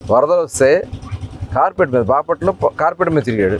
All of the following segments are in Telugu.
వరదలు వస్తే కార్పెట్ మీద బాపట్లో కార్పెట్ మీద తిరిగాడు.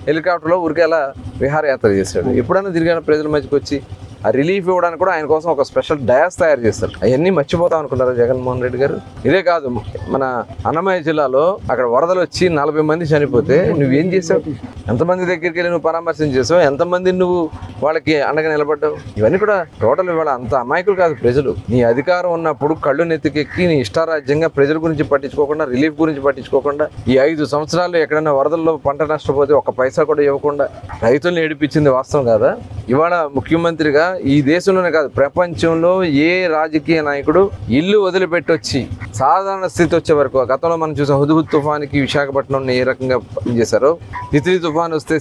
హెలికాప్టర్లో ఊరికేలా విహారయాత్ర చేశాడు. ఎప్పుడైనా తిరిగాను ప్రజల మధ్యకి వచ్చి ఆ రిలీఫ్ ఇవ్వడానికి కూడా ఆయన కోసం ఒక స్పెషల్ డయాస్ తయారు చేస్తారు. అవన్నీ మర్చిపోతాం అనుకున్నారు జగన్మోహన్ రెడ్డి గారు. ఇదే కాదు, మన అన్నమయ్య జిల్లాలో అక్కడ వరదలు వచ్చి 40 మంది చనిపోతే నువ్వేం చేసావు? ఎంతమంది దగ్గరికి వెళ్ళి నువ్వు పరామర్శం చేసావు? ఎంతమంది నువ్వు వాళ్ళకి అండగా నిలబడ్డావు? ఇవన్నీ కూడా టోటల్ ఇవాళ అంత అమాయకులు కాదు ప్రజలు. నీ అధికారం ఉన్నప్పుడు కళ్ళు నెత్తికెక్కి నీ ఇష్టారాజ్యంగా ప్రజల గురించి పట్టించుకోకుండా, రిలీఫ్ గురించి పట్టించుకోకుండా, ఈ 5 సంవత్సరాల్లో ఎక్కడైనా వరదల్లో పంట నష్టపోతే ఒక్క పైసా కూడా ఇవ్వకుండా రైతుల్ని ఏడిపించింది వాస్తవం కాదా? ఇవాళ ముఖ్యమంత్రిగా ఈ దేశంలోనే కాదు ప్రపంచంలో ఏ రాజకీయ నాయకుడు ఇల్లు వదిలిపెట్టొచ్చి సాధారణ స్థితి వచ్చే వరకు, గతంలో మనం చూసాం హుద్హుద్ తుఫానికి విశాఖపట్నంలో ఏ రకంగా పనిచేశారో, తిత్లీ తుఫాన్ వస్తే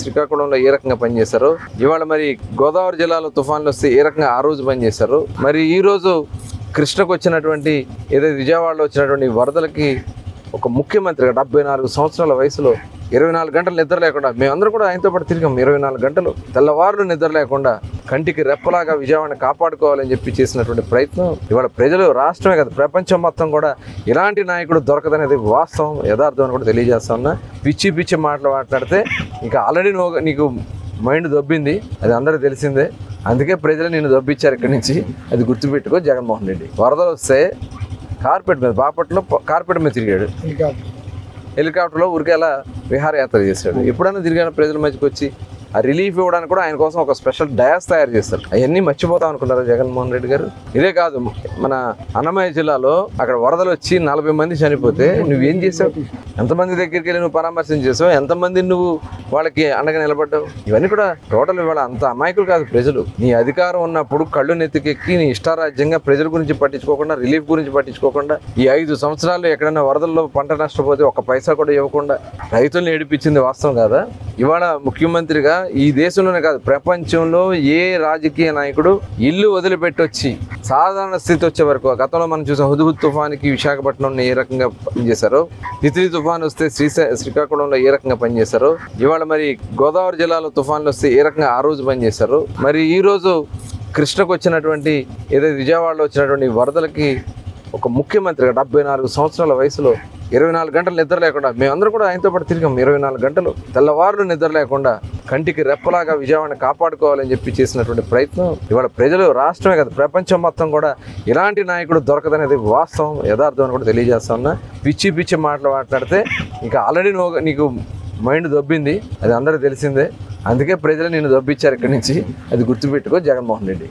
శ్రీకాకుళంలో ఏ రకంగా పనిచేశారో, ఇవాళ మరి గోదావరి జిల్లాలో తుఫాన్లు వస్తే ఏ రకంగా ఆ రోజు పనిచేశారో, మరి ఈ రోజు కృష్ణకు వచ్చినటువంటి ఏదైతే విజయవాడలో వచ్చినటువంటి వరదలకి ఒక ముఖ్యమంత్రిగా 74 సంవత్సరాల వయసులో 24 గంటలు నిద్ర లేకుండా, మేమందరం కూడా ఆయనతో పాటు తిరిగాం. 24 గంటలు తెల్లవారులు నిద్ర లేకుండా కంటికి రెప్పలాగా విజయవాడని కాపాడుకోవాలని చెప్పి చేసినటువంటి ప్రయత్నం ఇవాళ ప్రజలు, రాష్ట్రమే కదా ప్రపంచం మొత్తం కూడా ఇలాంటి నాయకుడు దొరకదనేది వాస్తవం, యథార్థం అని కూడా తెలియజేస్తా ఉన్నా. పిచ్చి పిచ్చి మాటలు మాట్లాడితే ఇంకా ఆల్రెడీ నీకు మైండ్ దొబ్బింది, అది అందరూ తెలిసిందే. అందుకే ప్రజలు నిన్ను దొబ్బిచ్చారు ఇక్కడి నుంచి, అది గుర్తుపెట్టుకో జగన్మోహన్ రెడ్డి. వరదలు వస్తే కార్పెట్ మీద బాపట్లో కార్పెట్ మీద తిరిగాడు. హెలికాప్టర్లో ఊరికేలా విహారయాత్ర చేశాడు. ఎప్పుడైనా తిరిగాను ప్రజల మధ్యకి వచ్చి ఆ రిలీఫ్ ఇవ్వడానికి కూడా ఆయన కోసం ఒక స్పెషల్ డయాస్ తయారు చేస్తారు. అవన్నీ మర్చిపోతాం అనుకున్నారు జగన్మోహన్ రెడ్డి గారు. ఇదే కాదు, మన అన్నమయ్య జిల్లాలో అక్కడ వరదలు వచ్చి 40 మంది చనిపోతే నువ్వేం చేసావు? ఎంతమంది దగ్గరికి వెళ్ళి నువ్వు పరామర్శం చేసావు? ఎంతమంది నువ్వు వాళ్ళకి అండగా నిలబడ్డావు? ఇవన్నీ కూడా టోటల్ ఇవాళ అంత అమాయకులు కాదు ప్రజలు. నీ అధికారం ఉన్నప్పుడు కళ్ళు నెత్తికెక్కి నీ ఇష్టారాజ్యంగా ప్రజల గురించి పట్టించుకోకుండా, రిలీఫ్ గురించి పట్టించుకోకుండా, ఈ 5 సంవత్సరాల్లో ఎక్కడైనా వరదల్లో పంట నష్టపోతే ఒక్క పైసా కూడా ఇవ్వకుండా రైతుల్ని ఏడిపించింది వాస్తవం కాదా? ఇవాళ ముఖ్యమంత్రిగా ఈ దేశంలోనే కాదు ప్రపంచంలో ఏ రాజకీయ నాయకుడు ఇల్లు వదిలిపెట్టొచ్చి సాధారణ స్థితి వచ్చే వరకు, గతంలో మనం చూసాం హుద్హుద్ తుఫానికి విశాఖపట్నంలో ఏ రకంగా పనిచేశారో, తిత్లీ తుఫాన్ వస్తే శ్రీకాకుళంలో ఏ రకంగా పనిచేశారో, ఇవాళ మరి గోదావరి జిల్లాలో తుఫాన్లు వస్తే ఏ రకంగా ఆ రోజు పనిచేశారో, మరి ఈ రోజు కృష్ణకు వచ్చినటువంటి ఏదైతే విజయవాడలో వచ్చినటువంటి వరదలకి ఒక ముఖ్యమంత్రిగా 74 సంవత్సరాల వయసులో 24 గంటలు నిద్ర లేకుండా, మేమందరం కూడా ఆయనతో పాటు తిరిగాం. 24 గంటలు తెల్లవారులు నిద్ర లేకుండా కంటికి రెప్పలాగా విజయవాడని కాపాడుకోవాలని చెప్పి చేసినటువంటి ప్రయత్నం ఇవాళ ప్రజలు, రాష్ట్రమే కదా ప్రపంచం మొత్తం కూడా ఇలాంటి నాయకుడు దొరకదనేది వాస్తవం, యథార్థం అని కూడా తెలియజేస్తా ఉన్నా. పిచ్చి పిచ్చి మాటలు మాట్లాడితే ఇంకా ఆల్రెడీ నీకు మైండ్ దొబ్బింది, అది అందరూ తెలిసిందే. అందుకే ప్రజలు నిన్ను దొబ్బిచ్చారు ఇక్కడి నుంచి, అది గుర్తుపెట్టుకో జగన్మోహన్ రెడ్డి.